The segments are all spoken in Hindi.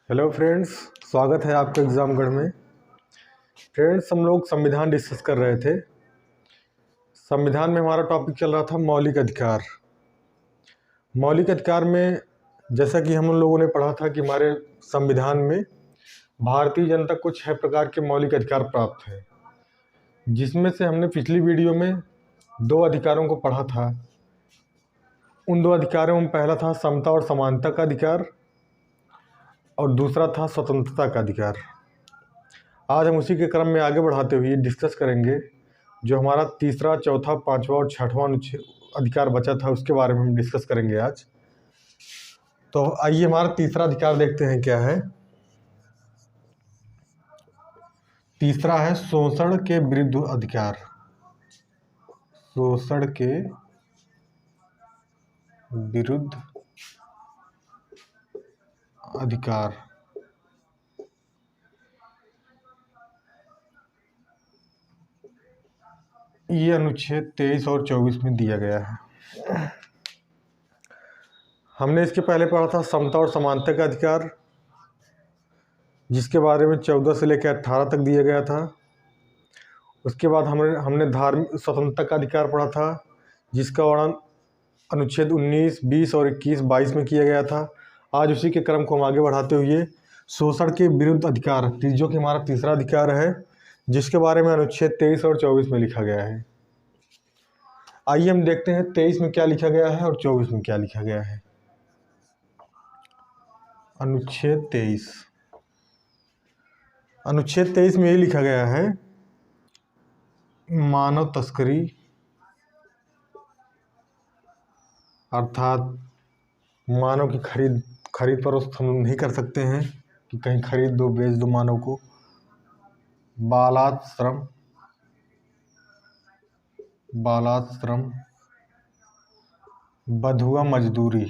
हेलो फ्रेंड्स, स्वागत है आपके एग्ज़ामगढ़ में। फ्रेंड्स, हम लोग संविधान डिस्कस कर रहे थे। संविधान में हमारा टॉपिक चल रहा था मौलिक अधिकार। मौलिक अधिकार में जैसा कि हम लोगों ने पढ़ा था कि हमारे संविधान में भारतीय जनता को 6 प्रकार के मौलिक अधिकार प्राप्त है, जिसमें से हमने पिछली वीडियो में 2 अधिकारों को पढ़ा था। उन 2 अधिकारों में पहला था समता और समानता का अधिकार और दूसरा था स्वतंत्रता का अधिकार। आज हम उसी के क्रम में आगे बढ़ाते हुए डिस्कस करेंगे जो हमारा तीसरा, चौथा, पांचवा और छठवां अधिकार बचा था, उसके बारे में हम डिस्कस करेंगे आज। तो आइए हमारा तीसरा अधिकार देखते हैं क्या है। तीसरा है शोषण के विरुद्ध अधिकार। शोषण के विरुद्ध अधिकार। ये अनुच्छेद 23 और 24 में दिया गया है। हमने इसके पहले पढ़ा था समता और समानता का अधिकार, जिसके बारे में 14 से लेकर 18 तक दिया गया था। उसके बाद हमने धार्मिक स्वतंत्रता का अधिकार पढ़ा था, जिसका वर्णन अनुच्छेद 19, 20 और 21, 22 में किया गया था। आज उसी के क्रम को हम आगे बढ़ाते हुए शोषण के विरुद्ध अधिकार, जो कि हमारा तीसरा अधिकार है, जिसके बारे में अनुच्छेद 23 और 24 में लिखा गया है। आइए हम देखते हैं 23 में क्या लिखा गया है और 24 में क्या लिखा गया है। अनुच्छेद 23 में ये लिखा गया है, मानव तस्करी अर्थात मानव की खरीद फरोख्त हम नहीं कर सकते हैं कि कहीं खरीद दो, बेच दो मानव को। बालात श्रम, बंधुआ मजदूरी,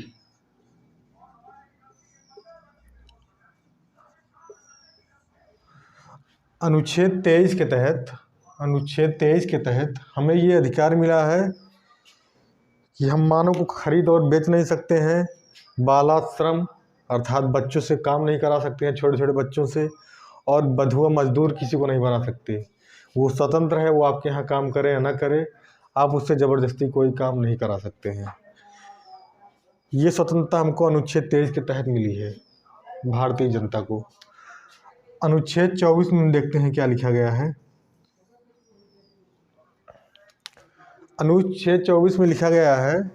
अनुच्छेद 23 के तहत हमें ये अधिकार मिला है कि हम मानव को खरीद और बेच नहीं सकते हैं। बालात श्रम अर्थात बच्चों से काम नहीं करा सकते हैं, छोटे छोटे बच्चों से। और बंधुआ मजदूर किसी को नहीं बना सकते। वो स्वतंत्र है, वो आपके यहाँ काम करे या ना करे, आप उससे ज़बरदस्ती कोई काम नहीं करा सकते हैं। ये स्वतंत्रता हमको अनुच्छेद 23 के तहत मिली है भारतीय जनता को। अनुच्छेद 24 में देखते हैं क्या लिखा गया है। अनुच्छेद 24 में लिखा गया है,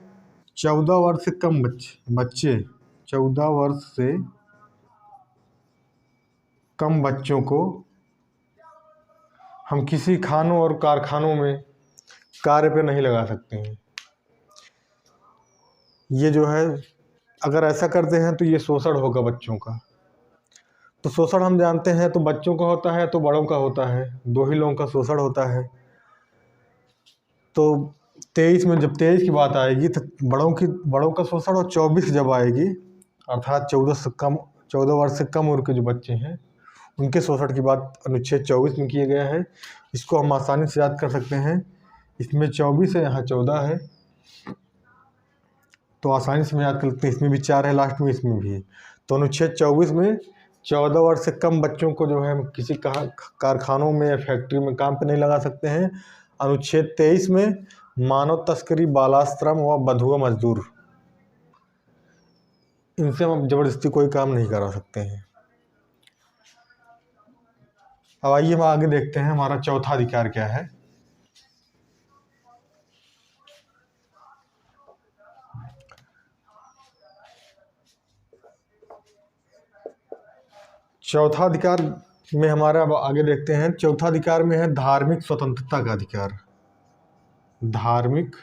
14 वर्ष से कम बच्चे 14 वर्ष से कम बच्चों को हम किसी खानों और कारखानों में कार्य पे नहीं लगा सकते हैं। ये जो है, अगर ऐसा करते हैं तो ये शोषण होगा बच्चों का। तो शोषण हम जानते हैं, तो बच्चों का होता है तो बड़ों का होता है, 2 ही लोगों का शोषण होता है। तो 23 में जब 23 की बात आएगी तो बड़ों का शोषण, और 24 जब आएगी अर्थात 14 वर्ष से कम उम्र के जो बच्चे हैं उनके शोषण की बात अनुच्छेद 24 में किया गया है। इसको हम आसानी से याद कर सकते हैं। इसमें 24 है, यहाँ 14 है, तो आसानी से हम याद कर सकते हैं। इसमें भी 4 है लास्ट में, इसमें भी। तो अनुच्छेद 24 में 14 वर्ष से कम बच्चों को जो है हम किसी कारखानों में या फैक्ट्री में काम पे नहीं लगा सकते हैं। अनुच्छेद 23 में मानव तस्करी, बालाश्रम व बंधुआ मजदूर, इनसे हम ज़बरदस्ती कोई काम नहीं करा सकते हैं। अब आइए हम आगे देखते हैं हमारा चौथा अधिकार क्या है। चौथा अधिकार में हमारा, अब आगे देखते हैं, चौथा अधिकार में है धार्मिक स्वतंत्रता का अधिकार। धार्मिक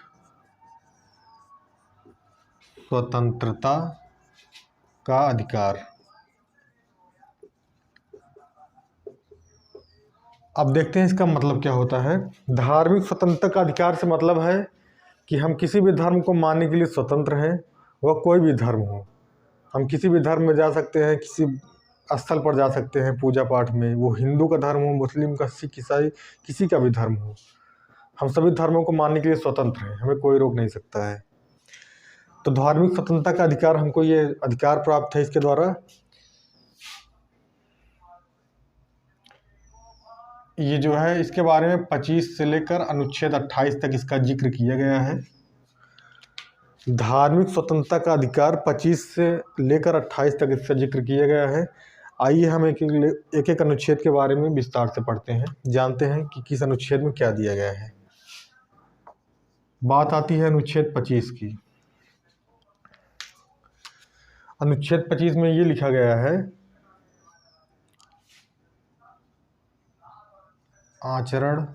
स्वतंत्रता का अधिकार। अब देखते हैं इसका मतलब क्या होता है। धार्मिक स्वतंत्रता का अधिकार से मतलब है कि हम किसी भी धर्म को मानने के लिए स्वतंत्र हैं, वह कोई भी धर्म हो। हम किसी भी धर्म में जा सकते हैं, किसी स्थल पर जा सकते हैं पूजा पाठ में, वो हिंदू का धर्म हो, मुस्लिम का, सिख, ईसाई, किसी का भी धर्म हो। हम सभी धर्मों को मानने के लिए स्वतंत्र हैं, हमें कोई रोक नहीं सकता है। तो धार्मिक स्वतंत्रता का अधिकार, हमको ये अधिकार प्राप्त है इसके द्वारा ये जो है इसके बारे में 25 से लेकर अनुच्छेद 28 तक इसका जिक्र किया गया है। धार्मिक स्वतंत्रता का अधिकार 25 से लेकर 28 तक इसका जिक्र किया गया है। आइए हम एक एक अनुच्छेद के बारे में विस्तार से पढ़ते हैं, जानते हैं कि किस अनुच्छेद में क्या दिया गया है। बात आती है अनुच्छेद 25 की। अनुच्छेद 25 में ये लिखा गया है, आचरण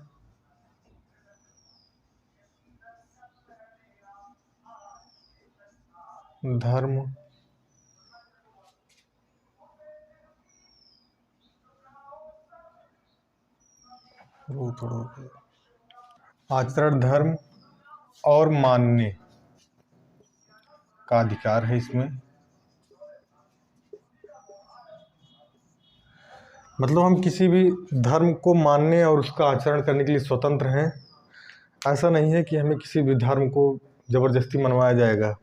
धर्म आचरण धर्म और मानने का अधिकार है इसमें। मतलब हम किसी भी धर्म को मानने और उसका आचरण करने के लिए स्वतंत्र हैं। ऐसा नहीं है कि हमें किसी भी धर्म को ज़बरदस्ती मनवाया जाएगा।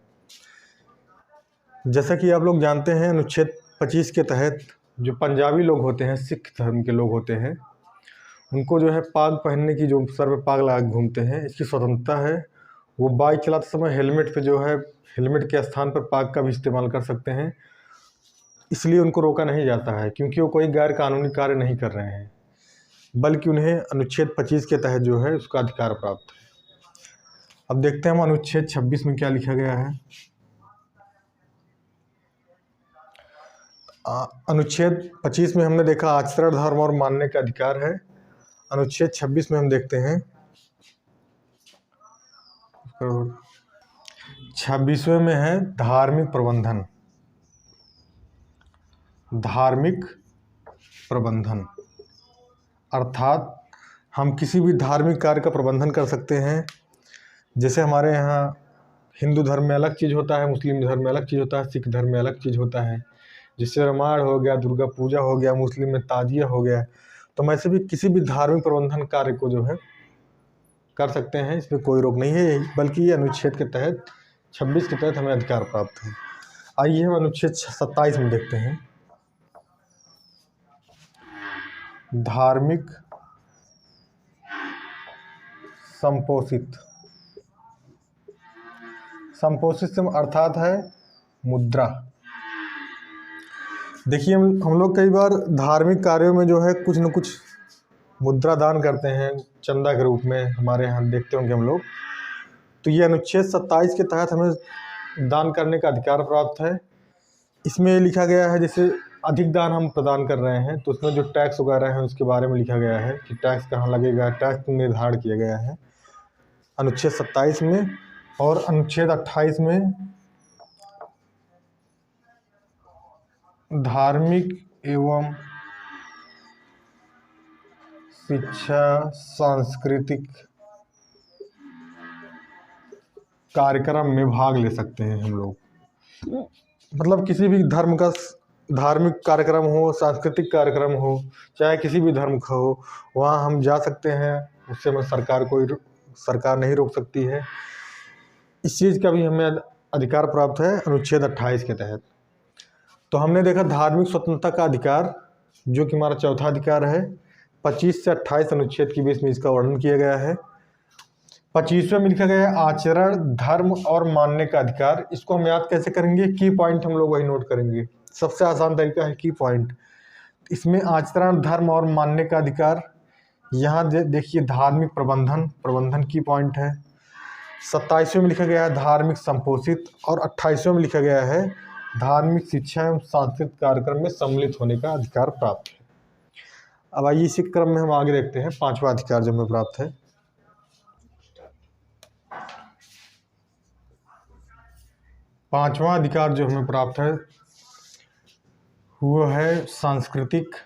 जैसा कि आप लोग जानते हैं, अनुच्छेद 25 के तहत जो पंजाबी लोग होते हैं, सिख धर्म के लोग होते हैं, उनको जो है पाग पहनने की, जो सर पे पाग लगा घूमते हैं, इसकी स्वतंत्रता है। वो बाइक चलाते समय हेलमेट पे जो है, हेलमेट के स्थान पर पाग का भी इस्तेमाल कर सकते हैं। इसलिए उनको रोका नहीं जाता है, क्योंकि वो कोई गैर कानूनी कार्य नहीं कर रहे हैं, बल्कि उन्हें अनुच्छेद 25 के तहत जो है उसका अधिकार प्राप्त है। अब देखते हैं हम अनुच्छेद 26 में क्या लिखा गया है। अनुच्छेद 25 में हमने देखा आचरण धर्म और मानने का अधिकार है। अनुच्छेद 26 में हम देखते हैं 26वें में है धार्मिक प्रबंधन। धार्मिक प्रबंधन अर्थात हम किसी भी धार्मिक कार्य का प्रबंधन कर सकते हैं। जैसे हमारे यहाँ हिंदू धर्म में अलग चीज़ होता है, मुस्लिम धर्म में अलग चीज़ होता है, सिख धर्म में अलग चीज़ होता है। जैसे रामायण हो गया, दुर्गा पूजा हो गया, मुस्लिम में ताजिया हो गया। तो हम ऐसे भी किसी भी धार्मिक प्रबंधन कार्य को जो है कर सकते हैं, इसमें कोई रोक नहीं है, बल्कि ये अनुच्छेद के तहत 26 के तहत हमें अधिकार प्राप्त है। आइए हम अनुच्छेद 27 में देखते हैं, धार्मिक संपोषित। संपोषित से अर्थात है मुद्रा। देखिए हम लोग कई बार धार्मिक कार्यों में जो है कुछ न कुछ मुद्रा दान करते हैं, चंदा के रूप में, हमारे यहाँ देखते होंगे हम लोग। तो ये अनुच्छेद 27 के तहत हमें दान करने का अधिकार प्राप्त है। इसमें लिखा गया है, जैसे अधिक दान हम प्रदान कर रहे हैं तो उसमें जो टैक्स वगैरह है उसके बारे में लिखा गया है कि टैक्स कहाँ लगेगा, टैक्स निर्धारण किया गया है अनुच्छेद 27 में। और अनुच्छेद 28 में धार्मिक एवं शिक्षा सांस्कृतिक कार्यक्रम में भाग ले सकते हैं हम लोग। मतलब किसी भी धर्म का धार्मिक कार्यक्रम हो, सांस्कृतिक कार्यक्रम हो, चाहे किसी भी धर्म का हो, वहाँ हम जा सकते हैं। उससे हमें सरकार नहीं रोक सकती है। इस चीज़ का भी हमें अधिकार प्राप्त है अनुच्छेद 28 के तहत। तो हमने देखा धार्मिक स्वतंत्रता का अधिकार, जो कि हमारा चौथा अधिकार है। 25 से 28 अनुच्छेद के बीच में इसका वर्णन किया गया है। 25वें में लिखा गया है आचरण धर्म और मानने का अधिकार। इसको हम याद कैसे करेंगे? की पॉइंट हम लोग वही नोट करेंगे। सबसे आसान तरीका है की पॉइंट। इसमें आचरण धर्म और मानने का अधिकार, यहाँ देखिए धार्मिक प्रबंधन की पॉइंट है। 27वें में लिखा गया है धार्मिक संपोषित, और 28वें में लिखा गया है धार्मिक शिक्षा एवं सांस्कृतिक कार्यक्रम में सम्मिलित होने का अधिकार प्राप्त है। अब आइए इसी क्रम में हम आगे देखते हैं 5वां अधिकार जो हमें प्राप्त है। 5वां अधिकार जो हमें प्राप्त है वो है सांस्कृतिक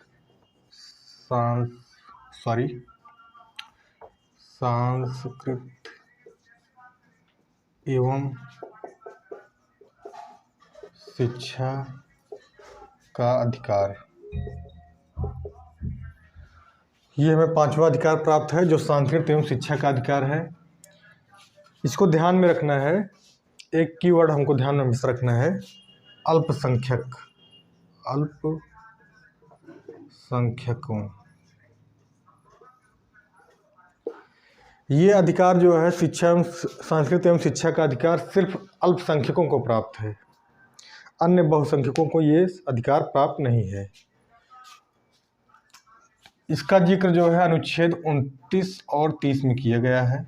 एवं शिक्षा का अधिकार। ये हमें 5वां अधिकार प्राप्त है, जो सांस्कृतिक एवं शिक्षा का अधिकार है। इसको ध्यान में रखना है, एक कीवर्ड हमको ध्यान में रखना है, अल्पसंख्यकों। ये अधिकार जो है शिक्षा एवं संस्कृति एवं शिक्षा का अधिकार सिर्फ अल्पसंख्यकों को प्राप्त है, अन्य बहुसंख्यकों को ये अधिकार प्राप्त नहीं है। इसका जिक्र जो है अनुच्छेद 29 और 30 में किया गया है।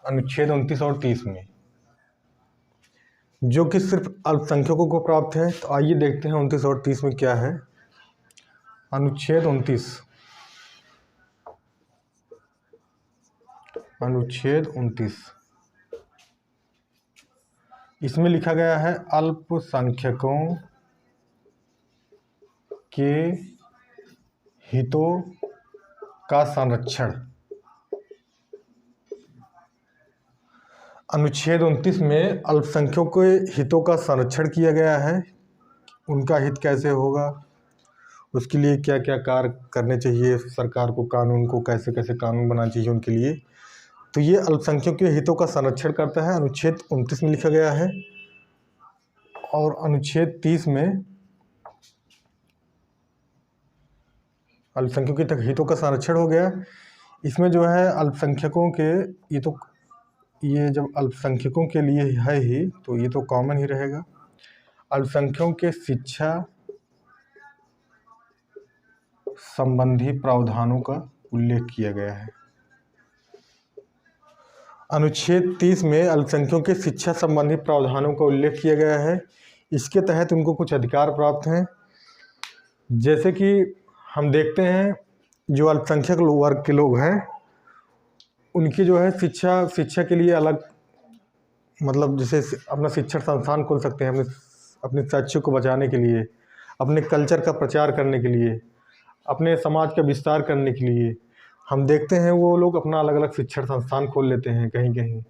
अनुच्छेद 29 और 30 में, जो कि सिर्फ अल्पसंख्यकों को प्राप्त है। तो आइए देखते हैं 29 और 30 में क्या है। अनुच्छेद 29, इसमें लिखा गया है अल्पसंख्यकों के हितों का संरक्षण। अनुच्छेद 29 में अल्पसंख्यकों के हितों का संरक्षण किया गया है। उनका हित कैसे होगा, उसके लिए क्या क्या कार्य करने चाहिए सरकार को, कानून को कैसे कैसे कानून बनाना चाहिए उनके लिए, तो ये अल्पसंख्यकों के हितों का संरक्षण करता है। अनुच्छेद 29 में लिखा गया है। और अनुच्छेद 30 में अल्पसंख्यकों के हितों का संरक्षण हो गया। इसमें जो है अल्पसंख्यकों के हितों, ये जब अल्पसंख्यकों के लिए है ही तो ये तो कॉमन ही रहेगा। अल्पसंख्यकों के शिक्षा संबंधी प्रावधानों का उल्लेख किया गया है। अनुच्छेद 30 में अल्पसंख्यकों के शिक्षा संबंधी प्रावधानों का उल्लेख किया गया है। इसके तहत उनको कुछ अधिकार प्राप्त हैं, जैसे कि हम देखते हैं जो अल्पसंख्यक वर्ग के लोग हैं उनकी जो है शिक्षा के लिए अलग, मतलब जैसे अपना शिक्षण संस्थान खोल सकते हैं अपने तथ्यों को बचाने के लिए, अपने कल्चर का प्रचार करने के लिए, अपने समाज का विस्तार करने के लिए। हम देखते हैं वो लोग अपना अलग अलग शिक्षण संस्थान खोल लेते हैं कहीं कहीं।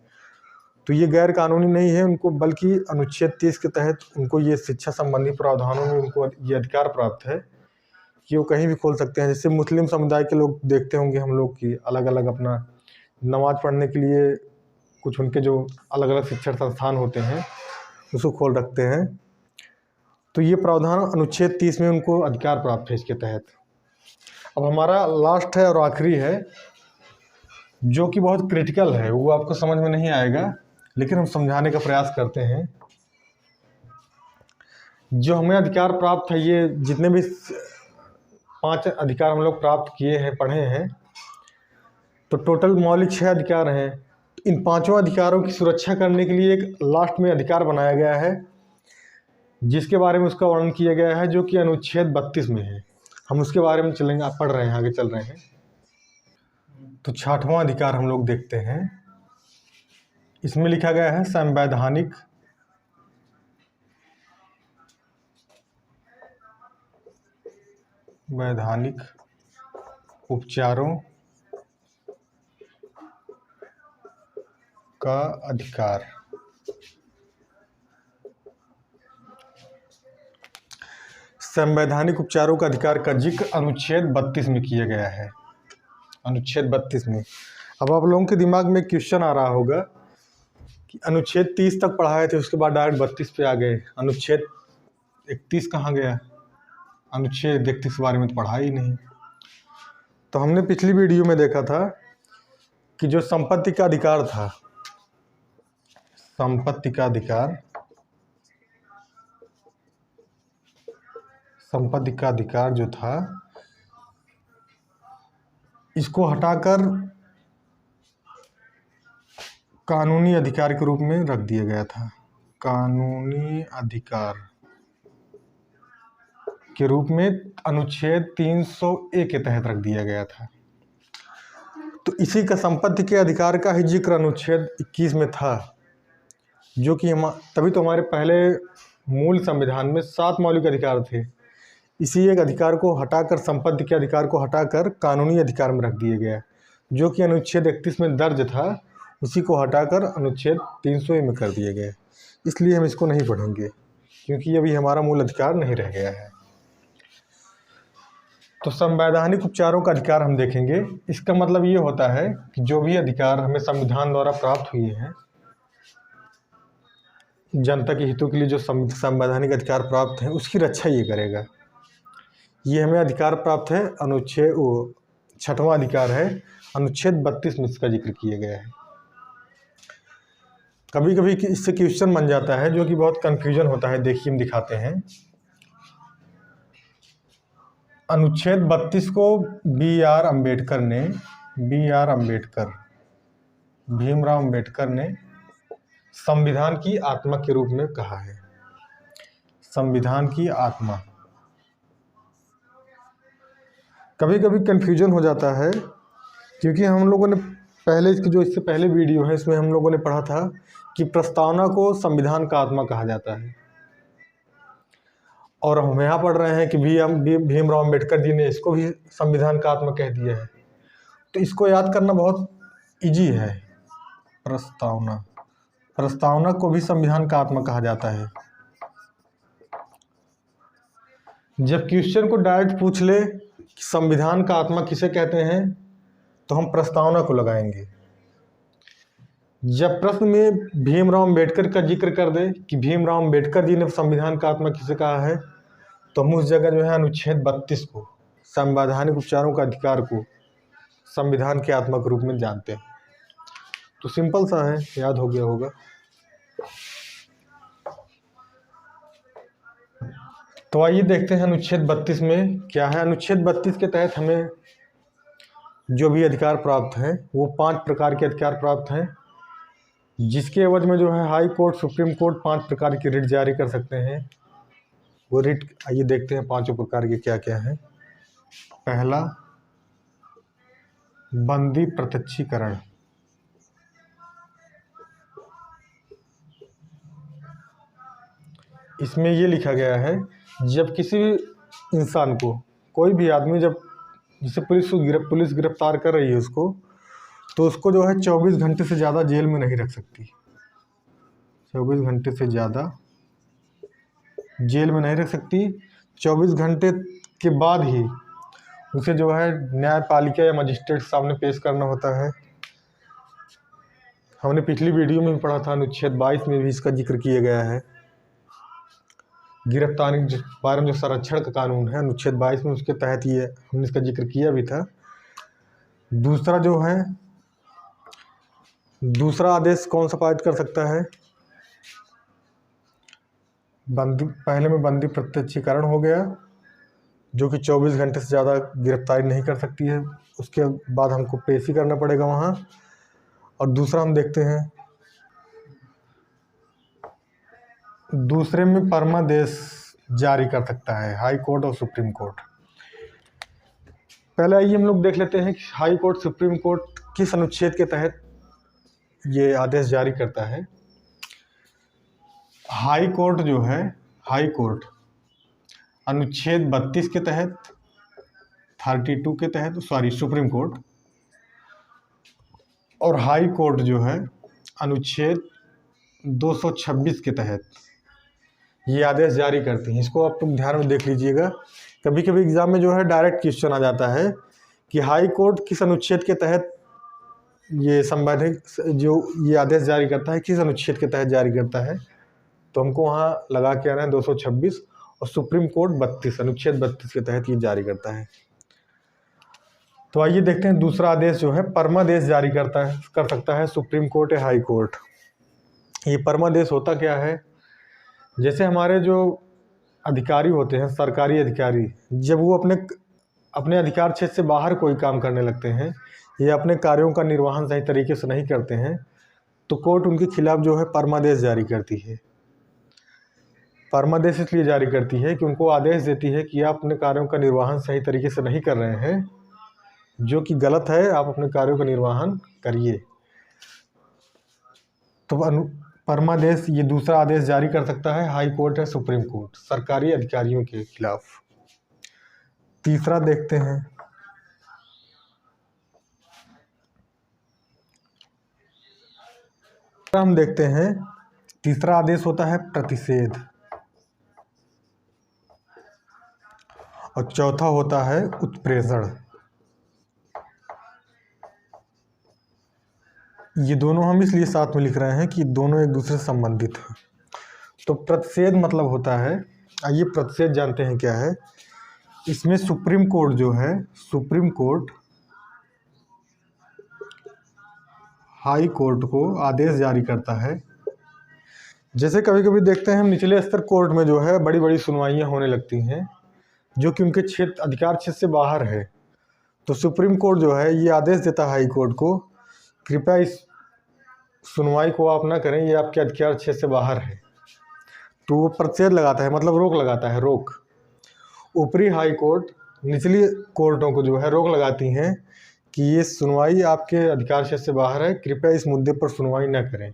तो ये गैर कानूनी नहीं है उनको, बल्कि अनुच्छेद 30 के तहत उनको ये शिक्षा संबंधी प्रावधानों में उनको ये अधिकार प्राप्त है कि वो कहीं भी खोल सकते हैं। जैसे मुस्लिम समुदाय के लोग देखते होंगे हम लोग की अलग अलग अपना नमाज़ पढ़ने के लिए कुछ उनके जो अलग अलग शिक्षण संस्थान होते हैं उसको खोल रखते हैं। तो ये प्रावधान अनुच्छेद 30 में उनको अधिकार प्राप्त है इसके तहत। अब हमारा लास्ट है और आखिरी है, जो कि बहुत क्रिटिकल है, वो आपको समझ में नहीं आएगा लेकिन हम समझाने का प्रयास करते हैं। जो हमें अधिकार प्राप्त है, ये जितने भी 5 अधिकार हम लोग प्राप्त किए हैं, पढ़े हैं, तो टोटल मौलिक 6 अधिकार हैं। इन 5 अधिकारों की सुरक्षा करने के लिए एक लास्ट में अधिकार बनाया गया है जिसके बारे में उसका वर्णन किया गया है, जो कि अनुच्छेद 32 में है। हम उसके बारे में चलेंगे, आप पढ़ रहे हैं, आगे चल रहे हैं। तो 6वां अधिकार हम लोग देखते हैं। इसमें लिखा गया है संवैधानिक उपचारों का अधिकार। संवैधानिक उपचारों का अधिकार का जिक्र अनुच्छेद 32 में किया गया है। अनुच्छेद 32 में। अब आप लोगों के दिमाग में क्वेश्चन आ रहा होगा कि अनुच्छेद 30 तक पढ़ाए थे, उसके बाद डायरेक्ट 32 पे आ गए, अनुच्छेद 31 कहाँ गया? अनुच्छेद 31 के बारे में तो पढ़ा ही नहीं। तो हमने पिछली वीडियो में देखा था कि जो संपत्ति का अधिकार था, संपत्ति का अधिकार जो था, इसको हटाकर कानूनी अधिकार के रूप में रख दिया गया था। कानूनी अधिकार के रूप में अनुच्छेद 300A के तहत रख दिया गया था। तो इसी का संपत्ति के अधिकार का ही जिक्र अनुच्छेद 21 में था, जो कि तभी तो हमारे पहले मूल संविधान में 7 मौलिक अधिकार थे। इसी एक अधिकार को हटाकर, संपत्ति के अधिकार को हटाकर कानूनी अधिकार में रख दिया गया, जो कि अनुच्छेद 31 में दर्ज था, उसी को हटाकर अनुच्छेद 300A में कर दिया गया। इसलिए हम इसको नहीं पढ़ेंगे क्योंकि अभी हमारा मूल अधिकार नहीं रह गया है। तो संवैधानिक उपचारों का अधिकार हम देखेंगे। इसका मतलब ये होता है कि जो भी अधिकार हमें संविधान द्वारा प्राप्त हुए हैं, जनता के हितों के लिए जो संवैधानिक अधिकार प्राप्त हैं, उसकी रक्षा ये करेगा। ये हमें अधिकार प्राप्त है, अनुच्छेद 6वां अधिकार है, अनुच्छेद 32 में इसका जिक्र किया गया है। कभी कभी इससे क्वेश्चन बन जाता है जो कि बहुत कन्फ्यूजन होता है। देखिए हम दिखाते हैं। अनुच्छेद 32 को भीमराव अम्बेडकर ने संविधान की आत्मा के रूप में कहा है। संविधान की आत्मा। कभी कभी कन्फ्यूजन हो जाता है क्योंकि हम लोगों ने पहले इससे पहले वीडियो है इसमें हम लोगों ने पढ़ा था कि प्रस्तावना को संविधान का आत्मा कहा जाता है, और हम यहाँ पढ़ रहे हैं कि भीमराव अम्बेडकर जी ने इसको भी संविधान का आत्मा कह दिया है। तो इसको याद करना बहुत इजी है। प्रस्तावना को भी संविधान का आत्मा कहा जाता है। जब क्वेश्चन को डायरेक्ट पूछ ले कि संविधान का आत्मा किसे कहते हैं तो हम प्रस्तावना को लगाएंगे। जब प्रश्न में भीमराव अम्बेडकर का जिक्र कर दे कि भीमराव अम्बेडकर जी ने संविधान का आत्मा किसे कहा है, तो हम उस जगह जो है अनुच्छेद 32 को, संवैधानिक उपचारों का अधिकार को संविधान के आत्मा के रूप में जानते हैं। तो सिंपल सा है, याद हो गया होगा। तो आइए देखते हैं अनुच्छेद 32 में क्या है। अनुच्छेद 32 के तहत हमें जो भी अधिकार प्राप्त हैं वो 5 प्रकार के अधिकार प्राप्त हैं, जिसके एवज में जो है हाई कोर्ट, सुप्रीम कोर्ट 5 प्रकार की रिट जारी कर सकते हैं। वो रिट आइए देखते हैं 5 प्रकार के क्या क्या हैं। पहला, बंदी प्रत्यक्षीकरण। इसमें ये लिखा गया है, जब किसी भी इंसान को, कोई भी आदमी, जब जिसे पुलिस गिरफ्तार कर रही है उसको, तो उसको जो है 24 घंटे से ज़्यादा जेल में नहीं रख सकती। 24 घंटे से ज़्यादा जेल में नहीं रख सकती। 24 घंटे के बाद ही उसे जो है न्यायपालिका या मजिस्ट्रेट के सामने पेश करना होता है। हमने पिछली वीडियो में भी पढ़ा था, अनुच्छेद 22 में भी इसका जिक्र किया गया है। गिरफ्तारी के बारे में जो संरक्षण का कानून है अनुच्छेद 22 में, उसके तहत ये हमने इसका जिक्र किया भी था। दूसरा जो है, दूसरा आदेश कौन सा पारित कर सकता है? पहले में बंदी प्रत्यक्षीकरण हो गया, जो कि 24 घंटे से ज़्यादा गिरफ्तारी नहीं कर सकती है, उसके बाद हमको पेशी करना पड़ेगा वहाँ। और दूसरा हम देखते हैं, दूसरे में परमादेश जारी कर सकता है हाई कोर्ट और सुप्रीम कोर्ट। पहले आइए हम लोग देख लेते हैं कि हाई कोर्ट, सुप्रीम कोर्ट किस अनुच्छेद के तहत ये आदेश जारी करता है। हाई कोर्ट जो है, हाई कोर्ट अनुच्छेद 32 के तहत, 32 के तहत, सुप्रीम कोर्ट, और हाई कोर्ट जो है अनुच्छेद 226 के तहत ये आदेश जारी करती हैं। इसको आप लोग ध्यान में देख लीजिएगा। कभी कभी एग्जाम में जो है डायरेक्ट क्वेश्चन आ जाता है कि हाई कोर्ट किस अनुच्छेद के तहत ये संवैधानिक जो ये आदेश जारी करता है, किस अनुच्छेद के तहत जारी करता है, तो हमको वहाँ लगा के आना है 226, और सुप्रीम कोर्ट 32, अनुच्छेद 32 के तहत ये जारी करता है। तो आइए देखते हैं दूसरा आदेश जो है परमादेश जारी कर सकता है सुप्रीम कोर्ट या हाई कोर्ट। ये परमादेश होता क्या है? जैसे हमारे जो अधिकारी होते हैं, सरकारी अधिकारी, जब वो अपने अधिकार क्षेत्र से बाहर कोई काम करने लगते हैं या अपने कार्यों का निर्वहन सही तरीके से नहीं करते हैं, तो कोर्ट उनके खिलाफ जो है परमादेश जारी करती है। परमादेश इसलिए जारी करती है कि उनको आदेश देती है कि आप अपने कार्यों का निर्वहन सही तरीके से नहीं कर रहे हैं, जो कि गलत है, आप अपने कार्यों का निर्वहन करिए। तो परमादेश ये दूसरा आदेश जारी कर सकता है हाई कोर्ट या सुप्रीम कोर्ट, सरकारी अधिकारियों के खिलाफ। तीसरा देखते हैं, हम देखते हैं तीसरा आदेश होता है प्रतिषेध, और चौथा होता है उत्प्रेषण। ये दोनों हम इसलिए साथ में लिख रहे हैं कि दोनों एक दूसरे से संबंधित हैं। तो प्रतिषेध मतलब होता है, आइए प्रतिषेध जानते हैं क्या है। इसमें सुप्रीम कोर्ट जो है, सुप्रीम कोर्ट हाई कोर्ट को आदेश जारी करता है। जैसे कभी कभी देखते हैं हम निचले स्तर कोर्ट में जो है बड़ी बड़ी सुनवाइयाँ होने लगती हैं जो कि उनके क्षेत्र अधिकार क्षेत्र से बाहर है, तो सुप्रीम कोर्ट जो है ये आदेश देता है हाई कोर्ट को, कृपया इस सुनवाई को आप ना करें, ये आपके अधिकार क्षेत्र से बाहर है। तो वो प्रतिषेध लगाता है, मतलब रोक लगाता है, रोक। ऊपरी हाई कोर्ट निचली कोर्टों को जो है रोक लगाती हैं कि ये सुनवाई आपके अधिकार क्षेत्र से बाहर है, कृपया इस मुद्दे पर सुनवाई न करें।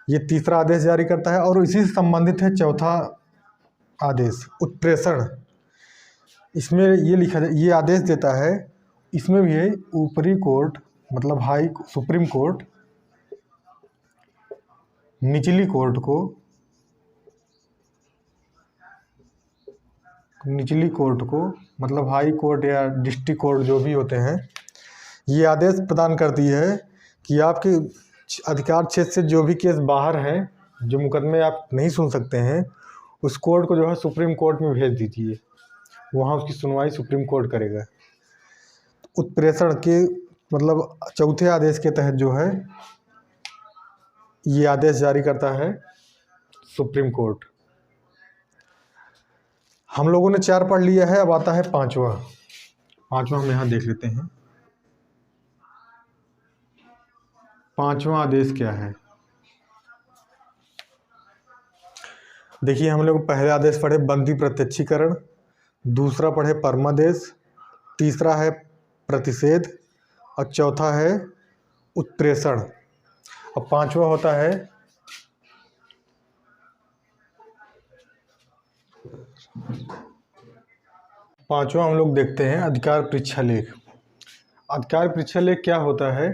ये तीसरा आदेश जारी करता है। और इसी से संबंधित है चौथा आदेश, उत्प्रेषण। इसमें ये लिखा ये आदेश देता है, इसमें भी है ऊपरी कोर्ट मतलब सुप्रीम कोर्ट निचली कोर्ट को मतलब हाई कोर्ट या डिस्ट्रिक्ट कोर्ट जो भी होते हैं, ये आदेश प्रदान करती है कि आपके अधिकार क्षेत्र से जो भी केस बाहर हैं, जो मुकदमे आप नहीं सुन सकते हैं, उस कोर्ट को जो है सुप्रीम कोर्ट में भेज दीजिए, वहाँ उसकी सुनवाई सुप्रीम कोर्ट करेगा। उत्प्रेषण के मतलब चौथे आदेश के तहत जो है ये आदेश जारी करता है सुप्रीम कोर्ट। हम लोगों ने 4 पढ़ लिया है, अब आता है पांचवा हम यहाँ देख लेते हैं। पांचवा आदेश क्या है? देखिए, हम लोग पहले आदेश पढ़े बंदी प्रत्यक्षीकरण, दूसरा पढ़े परमादेश, तीसरा है प्रतिषेध और चौथा है उत्प्रेषण। अब पांचवा होता है हम लोग देखते हैं अधिकार परीक्षा लेख। अधिकार परीक्षा लेख क्या होता है?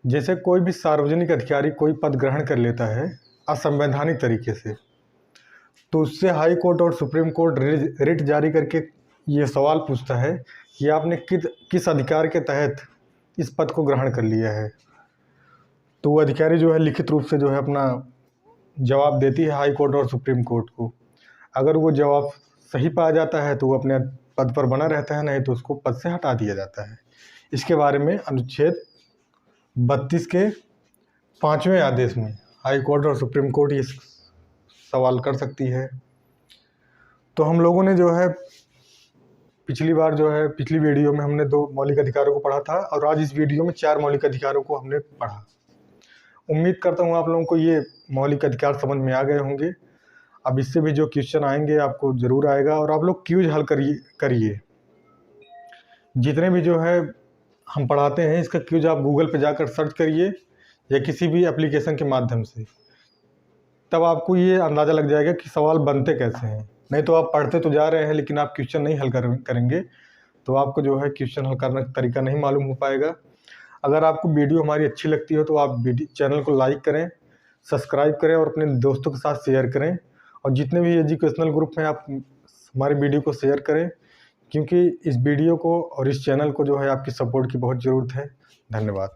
जैसे कोई भी सार्वजनिक अधिकारी कोई पद ग्रहण कर लेता है असंवैधानिक तरीके से, तो उससे हाई कोर्ट और सुप्रीम कोर्ट रिट जारी करके ये सवाल पूछता है कि आपने किस अधिकार के तहत इस पद को ग्रहण कर लिया है। तो वो अधिकारी जो है लिखित रूप से जो है अपना जवाब देती है हाई कोर्ट और सुप्रीम कोर्ट को। अगर वो जवाब सही पाया जाता है तो वो अपने पद पर बना रहता है, नहीं तो उसको पद से हटा दिया जाता है। इसके बारे में अनुच्छेद 32 के 5वें आदेश में हाई कोर्ट और सुप्रीम कोर्ट ये सवाल कर सकती है। तो हम लोगों ने जो है पिछली वीडियो में हमने 2 मौलिक अधिकारों को पढ़ा था और आज इस वीडियो में 4 मौलिक अधिकारों को हमने पढ़ा। उम्मीद करता हूँ आप लोगों को ये मौलिक अधिकार समझ में आ गए होंगे। अब इससे भी जो क्वेश्चन आएंगे आपको ज़रूर आएगा, और आप लोग क्यूज हल करिए। जितने भी जो है हम पढ़ाते हैं इसका क्यूज आप गूगल पे जाकर सर्च करिए या किसी भी एप्लीकेशन के माध्यम से, तब आपको ये अंदाज़ा लग जाएगा कि सवाल बनते कैसे हैं। नहीं तो आप पढ़ते तो जा रहे हैं लेकिन आप क्वेश्चन नहीं हल करेंगे तो आपको जो है क्वेश्चन हल करने का तरीका नहीं मालूम हो पाएगा। अगर आपको वीडियो हमारी अच्छी लगती हो तो आप चैनल को लाइक करें, सब्सक्राइब करें और अपने दोस्तों के साथ शेयर करें, और जितने भी एजुकेशनल ग्रुप हैं आप हमारी वीडियो को शेयर करें, क्योंकि इस वीडियो को और इस चैनल को जो है आपकी सपोर्ट की बहुत ज़रूरत है। धन्यवाद।